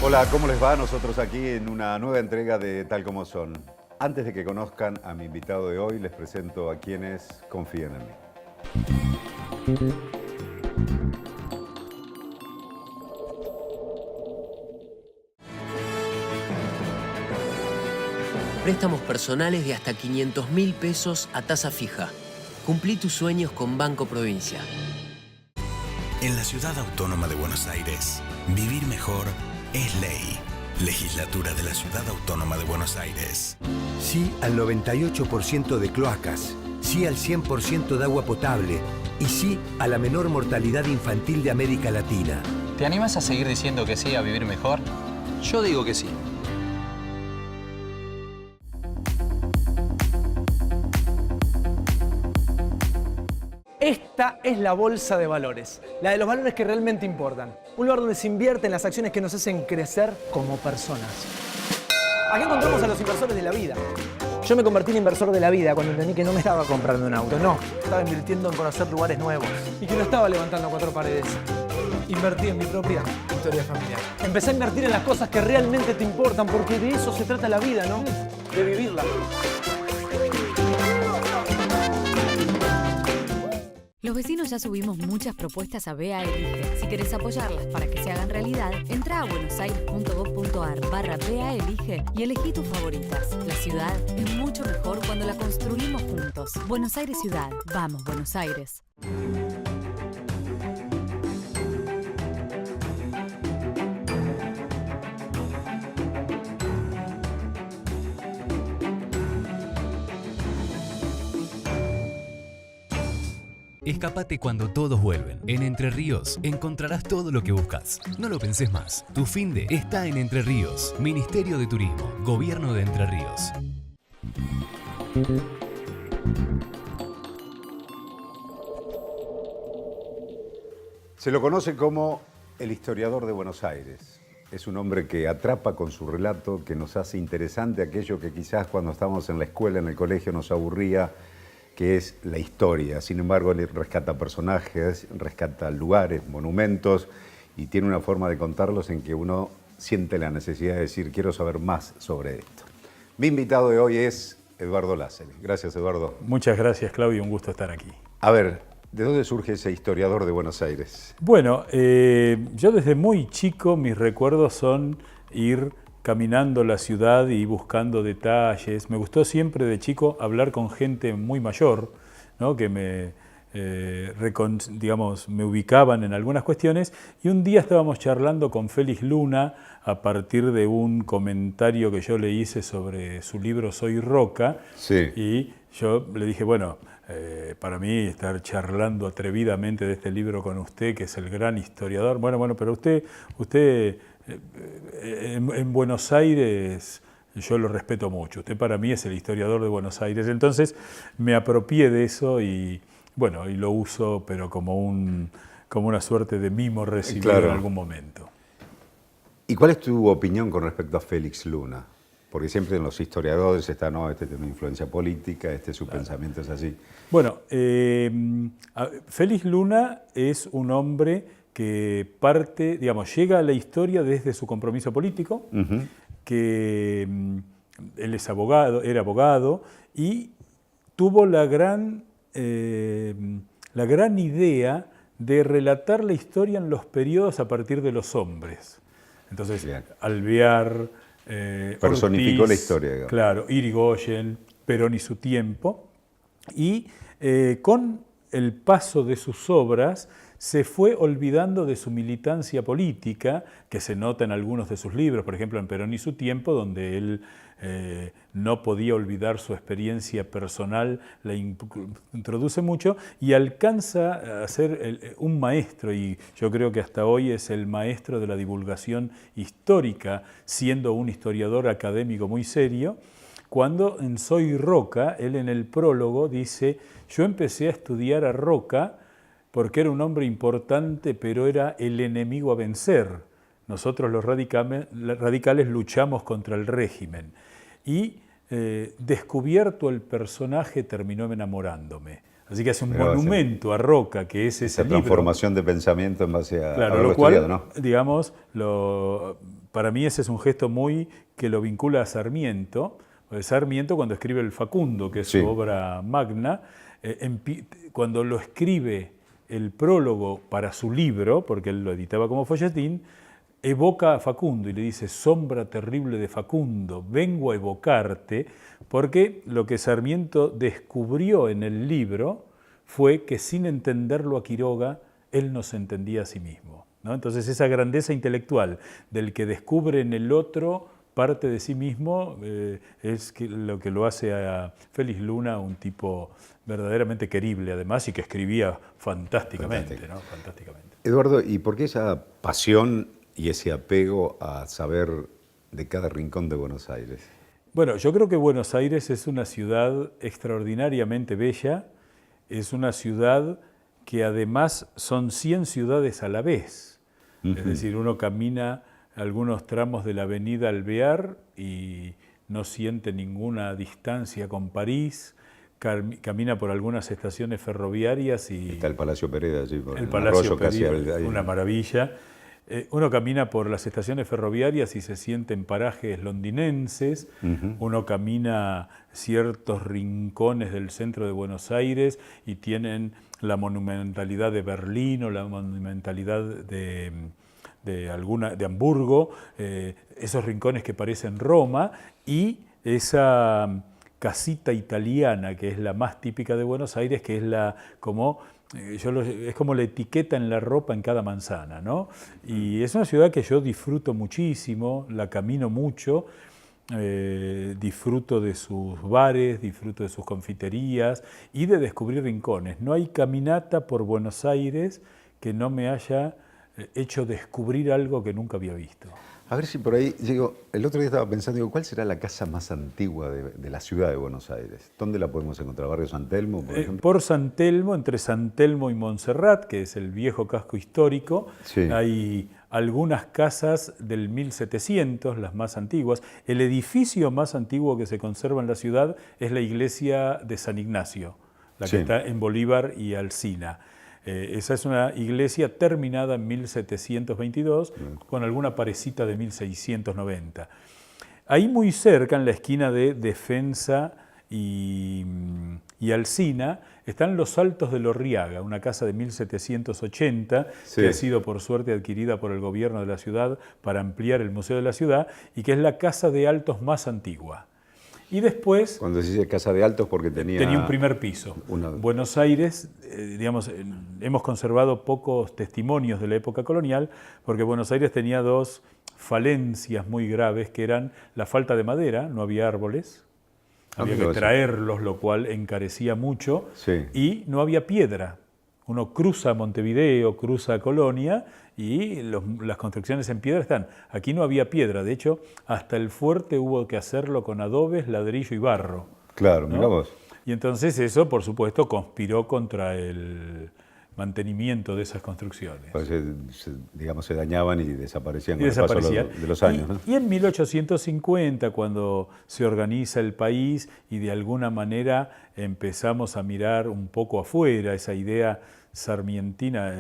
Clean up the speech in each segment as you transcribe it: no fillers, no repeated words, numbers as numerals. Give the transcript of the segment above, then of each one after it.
Hola, ¿cómo les va? Nosotros aquí en una nueva entrega de Tal Como Son. Antes de que conozcan a mi invitado de hoy, les presento a quienes confían en mí. Préstamos personales de hasta 500.000 pesos a tasa fija. Cumplí tus sueños con Banco Provincia. En la Ciudad Autónoma de Buenos Aires, vivir mejor es ley. Legislatura de la Ciudad Autónoma de Buenos Aires. Sí al 98% de cloacas, sí al 100% de agua potable y sí a la menor mortalidad infantil de América Latina. ¿Te animas a seguir diciendo que sí a vivir mejor? Yo digo que sí. Esta es la bolsa de valores, la de los valores que realmente importan. Un lugar donde se invierte en las acciones que nos hacen crecer como personas. Aquí encontramos a los inversores de la vida. Yo me convertí en inversor de la vida cuando entendí que no me estaba comprando un auto, no. Estaba invirtiendo en conocer lugares nuevos y que no estaba levantando cuatro paredes. Invertí en mi propia historia familiar. Empecé a invertir en las cosas que realmente te importan, porque de eso se trata la vida, ¿no? De vivirla. Los vecinos ya subimos muchas propuestas a BA Elige. Si querés apoyarlas para que se hagan realidad, entra a buenosaires.gov.ar/BA Elige y elegí tus favoritas. La ciudad es mucho mejor cuando la construimos juntos. Buenos Aires Ciudad. Vamos, Buenos Aires. Escapate cuando todos vuelven. En Entre Ríos encontrarás todo lo que buscas. No lo pensés más. Tu finde está en Entre Ríos. Ministerio de Turismo. Gobierno de Entre Ríos. Se lo conoce como el historiador de Buenos Aires. Es un hombre que atrapa con su relato, que nos hace interesante aquello que quizás cuando estábamos en la escuela, en el colegio, nos aburría, que es la historia. Sin embargo, él rescata personajes, rescata lugares, monumentos, y tiene una forma de contarlos en que uno siente la necesidad de decir, quiero saber más sobre esto. Mi invitado de hoy es Eduardo Lasseri. Gracias, Eduardo. Muchas gracias, Claudio, un gusto estar aquí. A ver, ¿de dónde surge ese historiador de Buenos Aires? Bueno, yo desde muy chico mis recuerdos son ir caminando la ciudad y buscando detalles. Me gustó siempre de chico hablar con gente muy mayor, ¿no? Que me ubicaban en algunas cuestiones, y un día estábamos charlando con Félix Luna a partir de un comentario que yo le hice sobre su libro Soy Roca, sí. Y yo le dije, bueno, para mí estar charlando atrevidamente de este libro con usted, que es el gran historiador, bueno, pero usted en Buenos Aires yo lo respeto mucho. Usted para mí es el historiador de Buenos Aires. Entonces me apropié de eso y bueno, y lo uso, pero como una suerte de mimo recibido, claro, en algún momento. ¿Y cuál es tu opinión con respecto a Félix Luna? Porque siempre en los historiadores está, no, este tiene una influencia política, su claro, pensamiento es así. Bueno, Félix Luna es un hombre que llega a la historia desde su compromiso político, que él era abogado y tuvo la gran idea de relatar la historia en los periodos a partir de los hombres. Entonces, bien, Alvear, personificó Ortiz, la historia, digamos. Claro, Irigoyen, Perón y su tiempo, y con el paso de sus obras se fue olvidando de su militancia política, que se nota en algunos de sus libros, por ejemplo en Perón y su tiempo, donde él no podía olvidar su experiencia personal, la introduce mucho y alcanza a ser un maestro, y yo creo que hasta hoy es el maestro de la divulgación histórica, siendo un historiador académico muy serio. Cuando en Soy Roca, él en el prólogo dice, yo empecé a estudiar a Roca porque era un hombre importante, pero era el enemigo a vencer. Nosotros los radicales luchamos contra el régimen. Y descubierto el personaje, terminó enamorándome. Así que hace un monumento a Roca, que es ese libro. Transformación de pensamiento en base a claro, haberlo lo cual, estudiado, ¿no? digamos, lo para mí ese es un gesto muy que lo vincula a Sarmiento. Sarmiento, cuando escribe el Facundo, que es su obra magna, cuando lo escribe el prólogo para su libro, porque él lo editaba como folletín, evoca a Facundo y le dice: sombra terrible de Facundo, vengo a evocarte, porque lo que Sarmiento descubrió en el libro fue que sin entenderlo a Quiroga, él no se entendía a sí mismo, ¿no? Entonces esa grandeza intelectual del que descubre en el otro parte de sí mismo es lo que lo hace a Félix Luna un tipo verdaderamente querible, además, y que escribía fantásticamente, ¿no? Fantásticamente. Eduardo, ¿y por qué esa pasión y ese apego a saber de cada rincón de Buenos Aires? Bueno, yo creo que Buenos Aires es una ciudad extraordinariamente bella, es una ciudad que además son 100 ciudades a la vez. Es decir, uno camina algunos tramos de la avenida Alvear y no siente ninguna distancia con París, camina por algunas estaciones ferroviarias y... Está el Palacio Pereda allí, por el Palacio Pereda, una maravilla. Uno camina por las estaciones ferroviarias y se siente en parajes londinenses, uno camina ciertos rincones del centro de Buenos Aires y tienen la monumentalidad de Berlín o la monumentalidad de Hamburgo, esos rincones que parecen Roma, y esa casita italiana que es la más típica de Buenos Aires, que es es como la etiqueta en la ropa en cada manzana, ¿no? Y es una ciudad que yo disfruto muchísimo, la camino mucho, disfruto de sus bares, disfruto de sus confiterías y de descubrir rincones. No hay caminata por Buenos Aires que no me haya hecho descubrir algo que nunca había visto. A ver si por ahí, digo, el otro día estaba pensando, digo, ¿cuál será la casa más antigua de la ciudad de Buenos Aires? ¿Dónde la podemos encontrar? ¿Barrio San Telmo, por ejemplo? Por San Telmo, entre San Telmo y Montserrat, que es el viejo casco histórico, hay algunas casas del 1700, las más antiguas. El edificio más antiguo que se conserva en la ciudad es la iglesia de San Ignacio, la que está en Bolívar y Alsina. Esa es una iglesia terminada en 1722, con alguna parecita de 1690. Ahí muy cerca, en la esquina de Defensa y Alsina, están los Altos de Lorriaga, una casa de 1780, que ha sido por suerte adquirida por el gobierno de la ciudad para ampliar el Museo de la Ciudad, y que es la casa de altos más antigua. Y después... Cuando se dice casa de altos, porque tenía un primer piso. Buenos Aires, hemos conservado pocos testimonios de la época colonial, porque Buenos Aires tenía dos falencias muy graves, que eran la falta de madera, no había árboles, había que traerlos, lo cual encarecía mucho, y no había piedra. Uno cruza Montevideo, cruza Colonia, y las construcciones en piedra están. Aquí no había piedra, de hecho, hasta el fuerte hubo que hacerlo con adobes, ladrillo y barro. Claro, ¿no? mirá vos. Y entonces eso, por supuesto, conspiró contra el mantenimiento de esas construcciones. Pues se dañaban y desaparecían con el paso de los años, ¿no? Y en 1850, cuando se organiza el país y de alguna manera empezamos a mirar un poco afuera, esa idea sarmientina,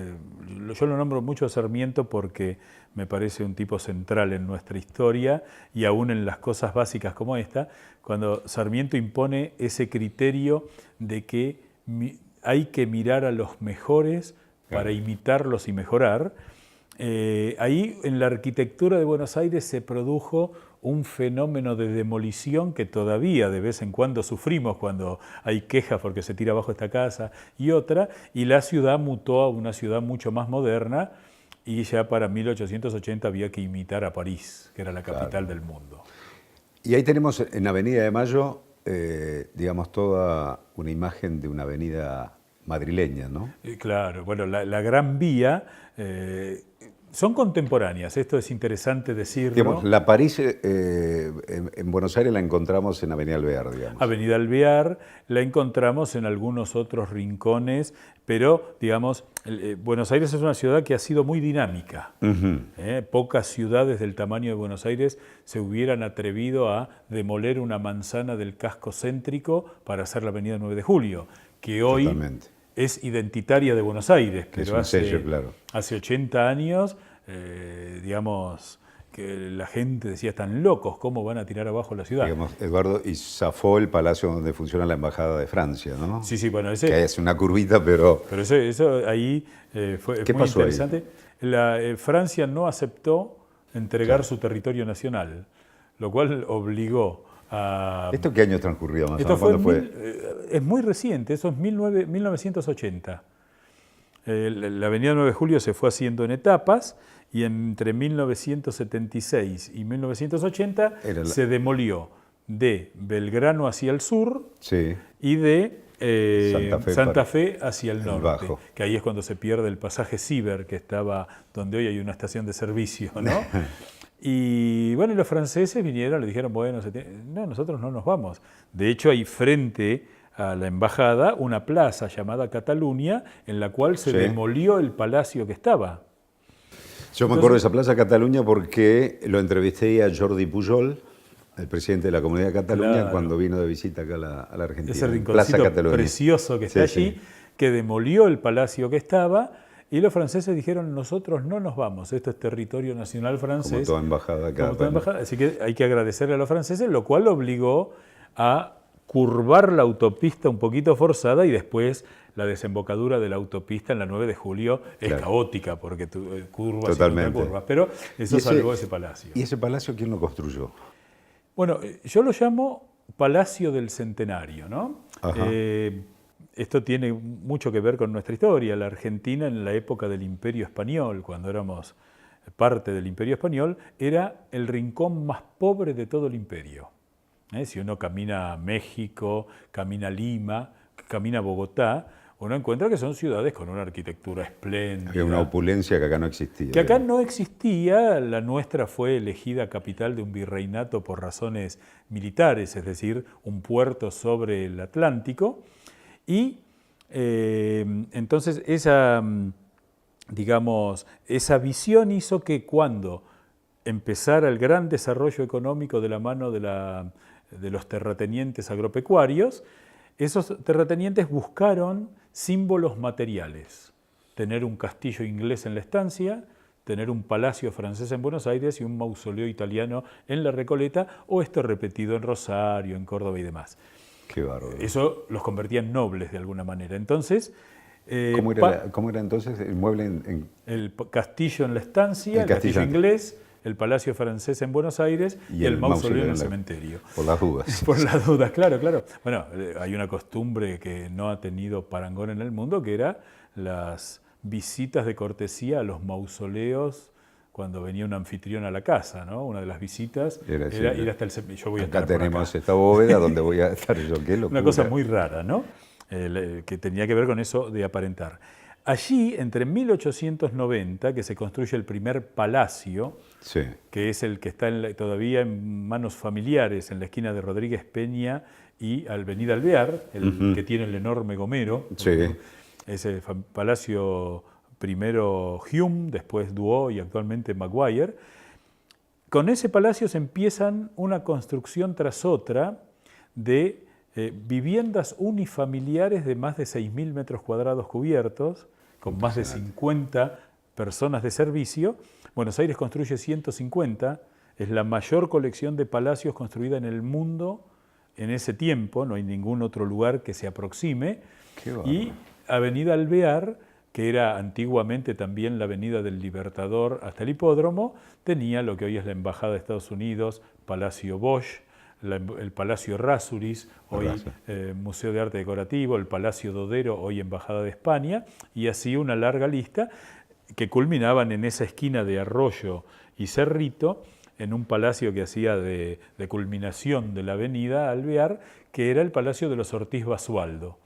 yo lo nombro mucho a Sarmiento porque me parece un tipo central en nuestra historia y aún en las cosas básicas como esta, cuando Sarmiento impone ese criterio de que hay que mirar a los mejores para imitarlos y mejorar. Ahí en la arquitectura de Buenos Aires se produjo un fenómeno de demolición que todavía de vez en cuando sufrimos cuando hay quejas porque se tira abajo esta casa y otra, y la ciudad mutó a una ciudad mucho más moderna, y ya para 1880 había que imitar a París, que era la capital del mundo. Y ahí tenemos en Avenida de Mayo, digamos, toda una imagen de una avenida madrileña, ¿no? Claro, bueno, la Gran Vía... son contemporáneas, esto es interesante decirlo. Digamos, la París en Buenos Aires la encontramos en Avenida Alvear, digamos. Avenida Alvear, la encontramos en algunos otros rincones, pero, digamos, Buenos Aires es una ciudad que ha sido muy dinámica. Pocas ciudades del tamaño de Buenos Aires se hubieran atrevido a demoler una manzana del casco céntrico para hacer la Avenida 9 de Julio, que hoy... Totalmente. Es identitaria de Buenos Aires, pero hace 80 años, digamos, que la gente decía, están locos, ¿cómo van a tirar abajo la ciudad? Digamos, Eduardo, y zafó el palacio donde funciona la Embajada de Francia, ¿no? Sí, bueno, ese... Que es una curvita, pero... Pero eso ahí fue ¿Qué muy pasó interesante. Francia no aceptó entregar su territorio nacional, lo cual obligó a... ¿Esto qué año transcurrió más o Esto menos? fue ¿Cuándo fue? es muy reciente, eso es 1980. La avenida 9 de Julio se fue haciendo en etapas y entre 1976 y 1980 se demolió de Belgrano hacia el sur y de Santa Fe hacia el norte, que ahí es cuando se pierde el pasaje Ciber, que estaba donde hoy hay una estación de servicio, ¿no? Y bueno, los franceses vinieron, le dijeron, bueno, no, nosotros no nos vamos. De hecho, hay frente a la embajada una plaza llamada Cataluña, en la cual se demolió el palacio que estaba. Yo me acuerdo de esa Plaza Cataluña porque lo entrevisté a Jordi Pujol, el presidente de la Comunidad de Cataluña, cuando vino de visita acá a la Argentina. Ese rinconcito precioso que está allí, que demolió el palacio que estaba, y los franceses dijeron, nosotros no nos vamos, esto es territorio nacional francés. Como toda embajada acá. Como toda embajada, así que hay que agradecerle a los franceses, lo cual obligó a curvar la autopista un poquito forzada y después la desembocadura de la autopista en la 9 de Julio es caótica porque curvas y contracurvas, pero eso salvó ese palacio. ¿Y ese palacio quién lo construyó? Bueno, yo lo llamo Palacio del Centenario, ¿no? Esto tiene mucho que ver con nuestra historia. La Argentina en la época del Imperio Español, cuando éramos parte del Imperio Español, era el rincón más pobre de todo el imperio. Si uno camina a México, camina a Lima, camina a Bogotá, uno encuentra que son ciudades con una arquitectura espléndida. Había una opulencia que acá no existía. Que acá no existía, la nuestra fue elegida capital de un virreinato por razones militares, es decir, un puerto sobre el Atlántico. Y entonces esa visión hizo que cuando empezara el gran desarrollo económico de la mano de los terratenientes agropecuarios, esos terratenientes buscaron símbolos materiales. Tener un castillo inglés en la estancia, tener un palacio francés en Buenos Aires y un mausoleo italiano en La Recoleta, o esto repetido en Rosario, en Córdoba y demás. Qué bárbaro. Eso los convertía en nobles de alguna manera. Entonces, ¿Cómo era entonces el mueble el castillo en la estancia, el castillo inglés, el palacio francés en Buenos Aires y el mausoleo en el cementerio. Por las dudas. Por las dudas, claro. Bueno, hay una costumbre que no ha tenido parangón en el mundo, que era las visitas de cortesía a los mausoleos cuando venía un anfitrión a la casa, ¿no? Una de las visitas era ir hasta el cementerio. Yo voy a estar por acá. Acá tenemos esta bóveda donde voy a estar yo. Qué locura. Una cosa muy rara, ¿no? Que tenía que ver con eso de aparentar. Allí, entre 1890, que se construye el primer palacio, que es el que está todavía en manos familiares, en la esquina de Rodríguez Peña y Avenida Alvear, que tiene el enorme Gomero. Ese palacio primero Hume, después Duo y actualmente Maguire. Con ese palacio se empiezan una construcción tras otra de viviendas unifamiliares de más de 6.000 metros cuadrados cubiertos, con más de 50 personas de servicio. Buenos Aires construye 150, es la mayor colección de palacios construida en el mundo en ese tiempo, no hay ningún otro lugar que se aproxime. Y Avenida Alvear, que era antiguamente también la Avenida del Libertador hasta el Hipódromo, tenía lo que hoy es la Embajada de Estados Unidos, Palacio Bosch, el Palacio Errázuriz, hoy Museo de Arte Decorativo, el Palacio Dodero, hoy Embajada de España, y así una larga lista que culminaban en esa esquina de Arroyo y Cerrito, en un palacio que hacía de culminación de la avenida Alvear, que era el Palacio de los Ortiz Basualdo,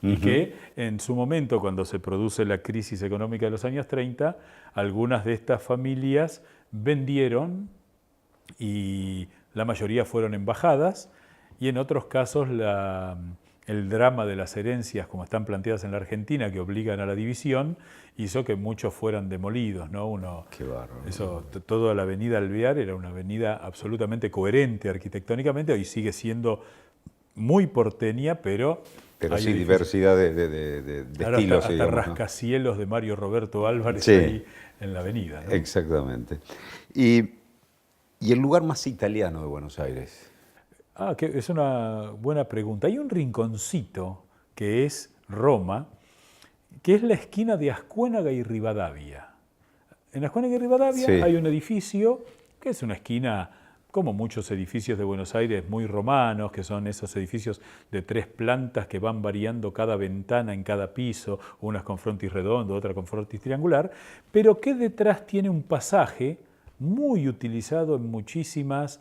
y que en su momento, cuando se produce la crisis económica de los años 30, algunas de estas familias vendieron y la mayoría fueron embajadas, y en otros casos el drama de las herencias, como están planteadas en la Argentina, que obligan a la división, hizo que muchos fueran demolidos, ¿no? Qué bárbaro. Toda la avenida Alvear era una avenida absolutamente coherente arquitectónicamente, hoy sigue siendo muy porteña, pero sí, diversidad de estilos. Hasta rascacielos de Mario Roberto Álvarez ahí en la avenida, ¿no? Exactamente. Y ¿Y el lugar más italiano de Buenos Aires? Que es una buena pregunta. Hay un rinconcito que es Roma, que es la esquina de Ascuénaga y Rivadavia. En Ascuénaga y Rivadavia Sí. hay un edificio que es una esquina, como muchos edificios de Buenos Aires, muy romanos, que son esos edificios de 3 plantas que van variando cada ventana en cada piso, unas con frontis redondo, otra con frontis triangular, pero que detrás tiene un pasaje muy utilizado en muchísimas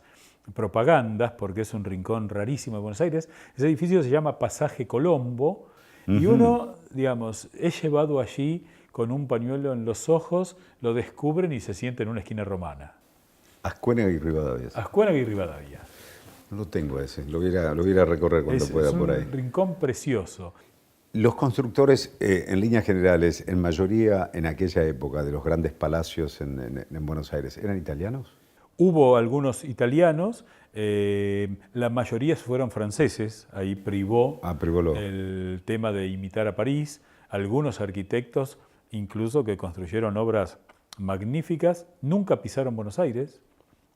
propagandas, porque es un rincón rarísimo de Buenos Aires. Ese edificio se llama Pasaje Colombo, y uno, digamos, es llevado allí con un pañuelo en los ojos, lo descubren y se siente en una esquina romana. Ascuénaga y Rivadavia. Ascuénaga y Rivadavia. No lo tengo ese, lo voy a ir a recorrer cuando pueda por ahí. Es un rincón precioso. Los constructores, en líneas generales, en mayoría en aquella época de los grandes palacios en Buenos Aires, ¿eran italianos? Hubo algunos italianos, la mayoría fueron franceses, ahí privó el tema de imitar a París, algunos arquitectos incluso que construyeron obras magníficas, nunca pisaron Buenos Aires,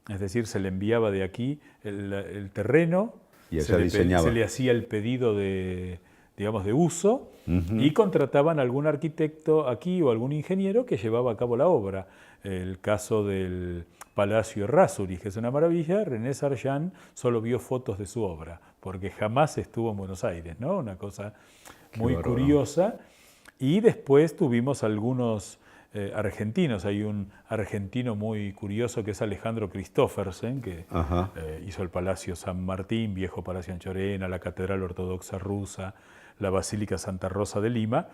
es decir, se le enviaba de aquí el terreno, y se le hacía el pedido de uso, y contrataban a algún arquitecto aquí o algún ingeniero que llevaba a cabo la obra. El caso del Palacio Errázuriz, que es una maravilla, René Sargent solo vio fotos de su obra, porque jamás estuvo en Buenos Aires, ¿no? Una cosa muy curiosa. Y después tuvimos algunos argentinos. Hay un argentino muy curioso que es Alejandro Christoffersen, que hizo el Palacio San Martín, Viejo Palacio Anchorena, la Catedral Ortodoxa Rusa, la Basílica Santa Rosa de Lima,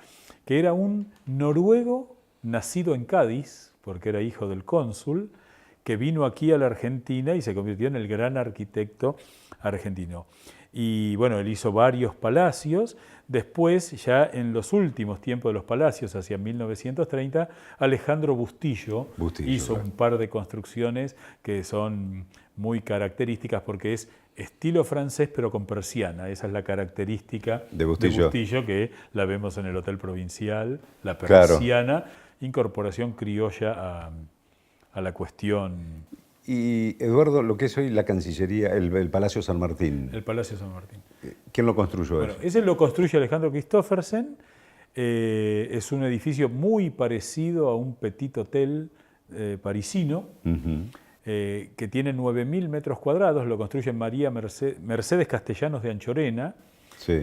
que era un noruego nacido en Cádiz, porque era hijo del cónsul, que vino aquí a la Argentina y se convirtió en el gran arquitecto argentino. Y bueno, él hizo varios palacios. Después, ya en los últimos tiempos de los palacios, hacia 1930, Alejandro Bustillo hizo un par de construcciones que son muy características porque es estilo francés pero con persiana. Esa es la característica de Bustillo, que la vemos en el Hotel Provincial, la persiana, incorporación criolla a la cuestión. Y Eduardo, lo que es hoy la Cancillería, el Palacio San Martín. El Palacio San Martín. ¿Quién lo construyó? Bueno, ese lo construye Alejandro Christoffersen. Es un edificio muy parecido a un petit hotel parisino, que tiene 9.000 metros cuadrados. Lo construye María Mercedes Castellanos de Anchorena,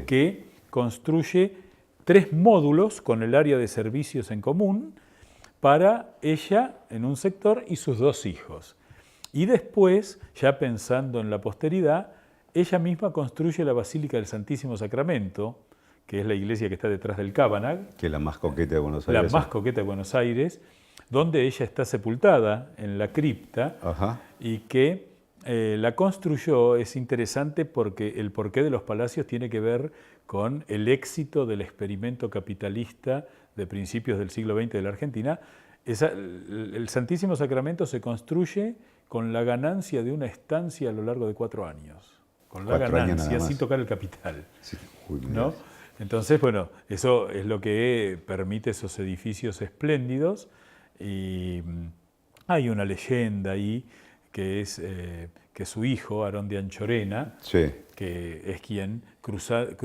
que construye 3 módulos con el área de servicios en común para ella en un sector y sus 2 hijos. Y después, ya pensando en la posteridad, ella misma construye la Basílica del Santísimo Sacramento, que es la iglesia que está detrás del Cabanag. Que es la más coqueta de Buenos Aires. La más coqueta de Buenos Aires, donde ella está sepultada en la cripta, y que la construyó. Es interesante porque el porqué de los palacios tiene que ver con el éxito del experimento capitalista de principios del siglo XX de la Argentina. El Santísimo Sacramento se construye con la ganancia de una estancia a lo largo de 4 años. Con la ganancia, sin tocar el capital. Sí. ¿No? Entonces, bueno, eso es lo que permite esos edificios espléndidos. Y hay una leyenda ahí que es que su hijo, Aarón de Anchorena, que es quien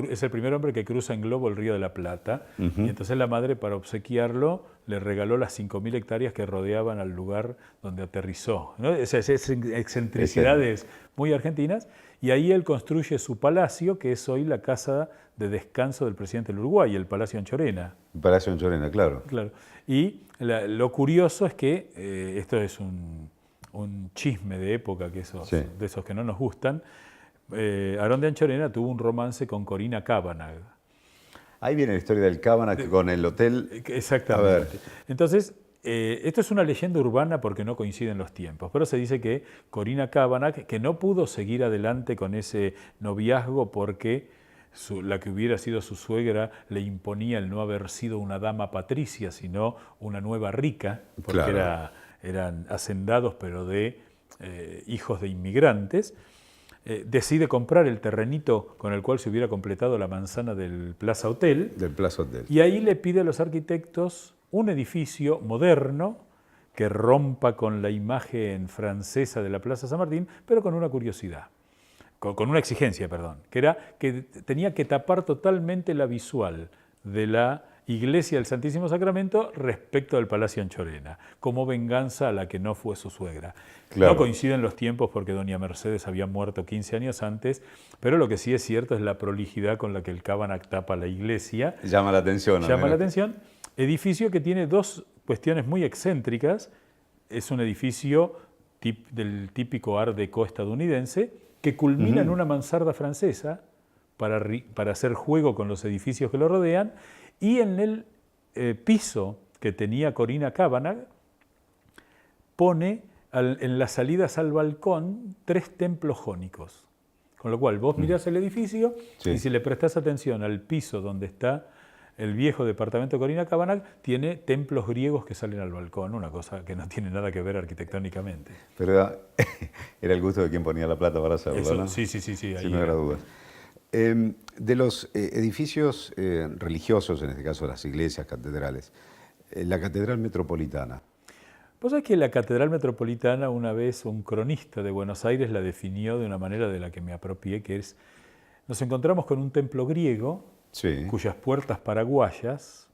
es el primer hombre que cruza en globo el Río de la Plata, y entonces la madre, para obsequiarlo, le regaló las 5.000 hectáreas que rodeaban al lugar donde aterrizó, ¿no? Esas excentricidades muy argentinas, y ahí él construye su palacio, que es hoy la casa de descanso del presidente del Uruguay, el Palacio Anchorena. El Palacio Anchorena, claro. Y lo curioso es que, esto es un chisme de época, de esos que no nos gustan, Aarón de Anchorena tuvo un romance con Corina Cabanag. Ahí viene la historia del Cabanag con el hotel. Exactamente. Entonces, esto es una leyenda urbana porque no coinciden los tiempos, pero se dice que Corina Cabanag, que no pudo seguir adelante con ese noviazgo porque la que hubiera sido su suegra le imponía el no haber sido una dama patricia, sino una nueva rica, porque eran hacendados, pero de hijos de inmigrantes. Decide comprar el terrenito con el cual se hubiera completado la manzana del Plaza Hotel. Del Plaza Hotel. Y ahí le pide a los arquitectos un edificio moderno que rompa con la imagen francesa de la Plaza San Martín, pero con una curiosidad, con una exigencia, perdón, que era que tenía que tapar totalmente la visual de la iglesia del Santísimo Sacramento respecto del Palacio Anchorena, como venganza a la que no fue su suegra. Claro. No coinciden los tiempos porque doña Mercedes había muerto 15 años antes, pero lo que sí es cierto es la prolijidad con la que el Cábanac tapa la iglesia. Llama la atención. Llama la atención. Edificio que tiene dos cuestiones muy excéntricas. Es un edificio del típico Art Deco estadounidense que culmina en una mansarda francesa para hacer juego con los edificios que lo rodean, y en el piso que tenía Corina Cábanac pone en las salidas al balcón 3 templos jónicos. Con lo cual vos mirás el edificio y si le prestás atención al piso donde está el viejo departamento de Corina Cábanac, tiene templos griegos que salen al balcón, una cosa que no tiene nada que ver arquitectónicamente. Pero era el gusto de quien ponía la plata para hacerlo, Eso, ¿no? Sí. Sin lugar a dudas. De los edificios religiosos, en este caso las iglesias, catedrales, la Catedral Metropolitana. Vos sabés que la Catedral Metropolitana, una vez un cronista de Buenos Aires la definió de una manera de la que me apropié, que es, nos encontramos con un templo griego, cuyas puertas paraguayas,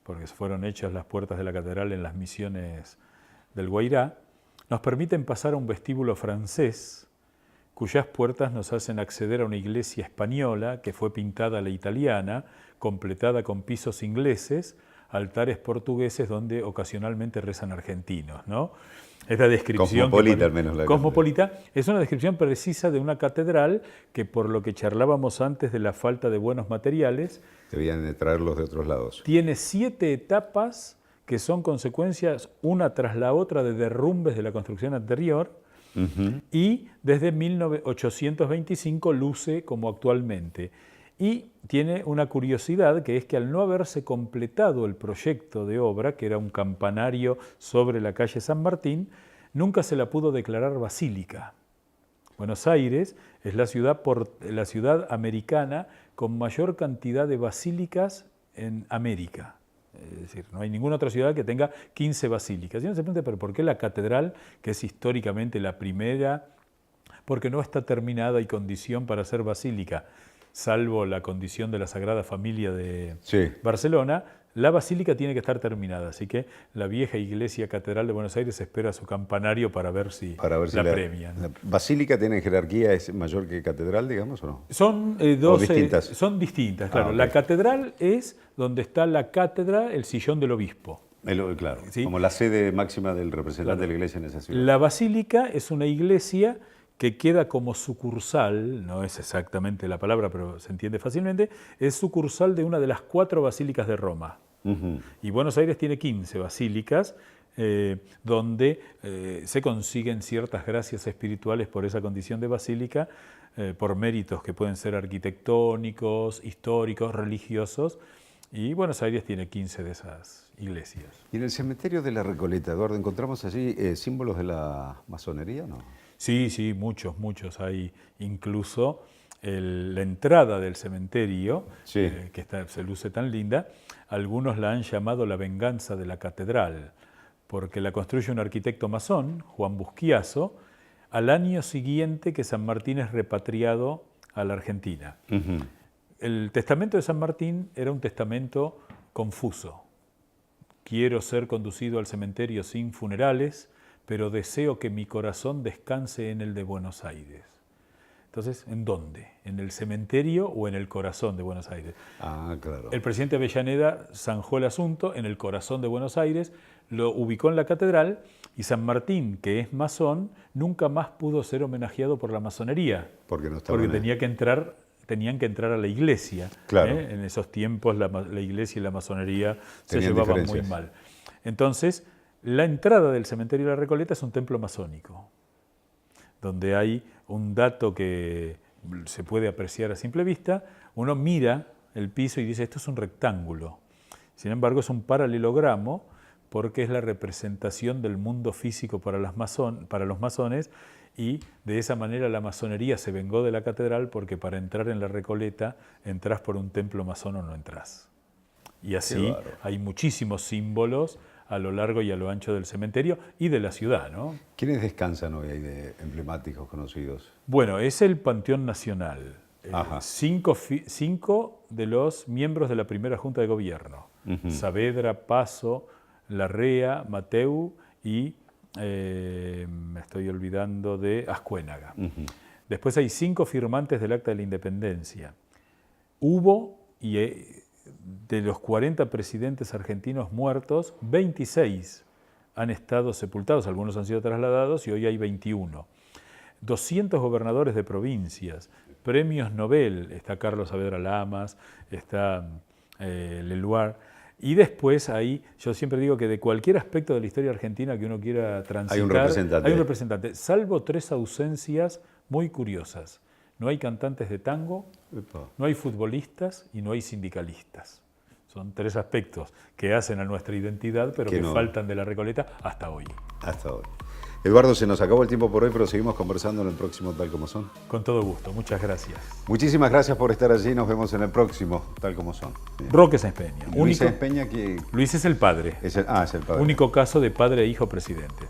porque fueron hechas las puertas de la catedral en las misiones del Guairá, nos permiten pasar a un vestíbulo francés, cuyas puertas nos hacen acceder a una iglesia española que fue pintada a la italiana, completada con pisos ingleses, altares portugueses donde ocasionalmente rezan argentinos, ¿no? Esta descripción cosmopolita, al menos. Cosmopolita es una descripción precisa de una catedral que, por lo que charlábamos antes de la falta de buenos materiales, debían de traerlos de otros lados. Tiene 7 etapas que son consecuencias una tras la otra de derrumbes de la construcción anterior, y desde 1825 luce como actualmente. Y tiene una curiosidad, que es que al no haberse completado el proyecto de obra, que era un campanario sobre la calle San Martín, nunca se la pudo declarar basílica. Buenos Aires es la ciudad americana con mayor cantidad de basílicas en América. Es decir, no hay ninguna otra ciudad que tenga 15 basílicas. Y uno se pregunta, ¿pero por qué la catedral, que es históricamente la primera, porque no está terminada y condición para ser basílica? Salvo la condición de la Sagrada Familia de Barcelona, la basílica tiene que estar terminada. Así que la vieja iglesia catedral de Buenos Aires espera su campanario para ver si la premian. ¿La basílica tiene jerarquía, es mayor que catedral, digamos, o no? Son distintas. Son distintas, claro. Okay. La catedral es donde está la cátedra, el sillón del obispo. Claro, ¿sí? Como la sede máxima del representante de la iglesia en esa ciudad. La basílica es una iglesia que queda como sucursal, no es exactamente la palabra, pero se entiende fácilmente, es sucursal de una de las 4 basílicas de Roma. Y Buenos Aires tiene 15 basílicas, donde se consiguen ciertas gracias espirituales por esa condición de basílica, por méritos que pueden ser arquitectónicos, históricos, religiosos, y Buenos Aires tiene 15 de esas iglesias. ¿Y en el cementerio de la Recoleta, Eduardo, encontramos allí símbolos de la masonería, no? Sí, muchos. Hay incluso la entrada del cementerio, que se luce tan linda, algunos la han llamado la venganza de la catedral, porque la construye un arquitecto masón, Juan Busquiazo, al año siguiente que San Martín es repatriado a la Argentina. El testamento de San Martín era un testamento confuso. Quiero ser conducido al cementerio sin funerales, pero deseo que mi corazón descanse en el de Buenos Aires. Entonces, ¿en dónde? ¿En el cementerio o en el corazón de Buenos Aires? Claro. El presidente Avellaneda zanjó el asunto en el corazón de Buenos Aires, lo ubicó en la catedral, y San Martín, que es masón, nunca más pudo ser homenajeado por la masonería. Porque no estaba tenían que entrar a la iglesia. Claro. En esos tiempos la iglesia y la masonería se llevaban muy mal. Entonces, la entrada del cementerio de la Recoleta es un templo masónico, donde hay un dato que se puede apreciar a simple vista. Uno mira el piso y dice, esto es un rectángulo. Sin embargo, es un paralelogramo, porque es la representación del mundo físico para los masones, y de esa manera la masonería se vengó de la catedral, porque para entrar en la Recoleta entras por un templo masón o no entras. Y así hay muchísimos símbolos a lo largo y a lo ancho del cementerio y de la ciudad, ¿no? ¿Quiénes descansan hoy ahí de emblemáticos conocidos? Bueno, es el Panteón Nacional. Ajá. 5 de los miembros de la primera Junta de Gobierno. Saavedra, Paso, Larrea, Mateu y me estoy olvidando de Ascuénaga. Después hay 5 firmantes del Acta de la Independencia. Hubo, de los 40 presidentes argentinos muertos, 26 han estado sepultados, algunos han sido trasladados y hoy hay 21. 200 gobernadores de provincias, premios Nobel, está Carlos Saavedra Lamas, está Leluar, y después ahí, yo siempre digo que de cualquier aspecto de la historia argentina que uno quiera transitar, hay un representante, salvo 3 ausencias muy curiosas. No hay cantantes de tango, no hay futbolistas y no hay sindicalistas. Son 3 aspectos que hacen a nuestra identidad, pero que faltan de la Recoleta hasta hoy. Hasta hoy. Eduardo, se nos acabó el tiempo por hoy, pero seguimos conversando en el próximo Tal Como Son. Con todo gusto, muchas gracias. Muchísimas gracias por estar allí, nos vemos en el próximo Tal Como Son. Bien. Roque Sáenz Peña. Luis Sáenz Peña, que... Luis es el padre. Es el padre. Único caso de padre e hijo presidente.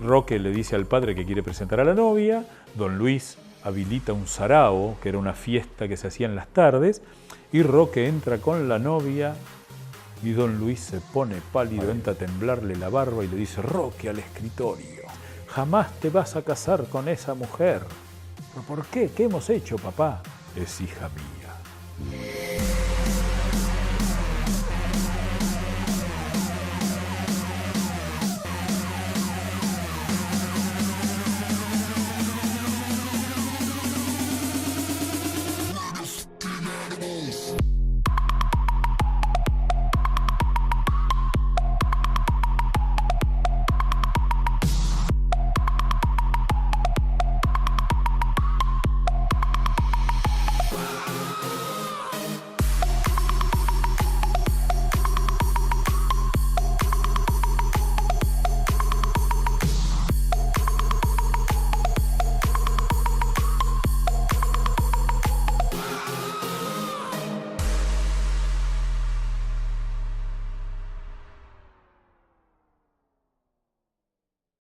Roque le dice al padre que quiere presentar a la novia, don Luis habilita un sarao, que era una fiesta que se hacía en las tardes, y Roque entra con la novia y don Luis se pone pálido, entra a temblarle la barba y le dice: Roque, al escritorio, jamás te vas a casar con esa mujer. ¿Pero por qué? ¿Qué hemos hecho, papá? Es hija mía.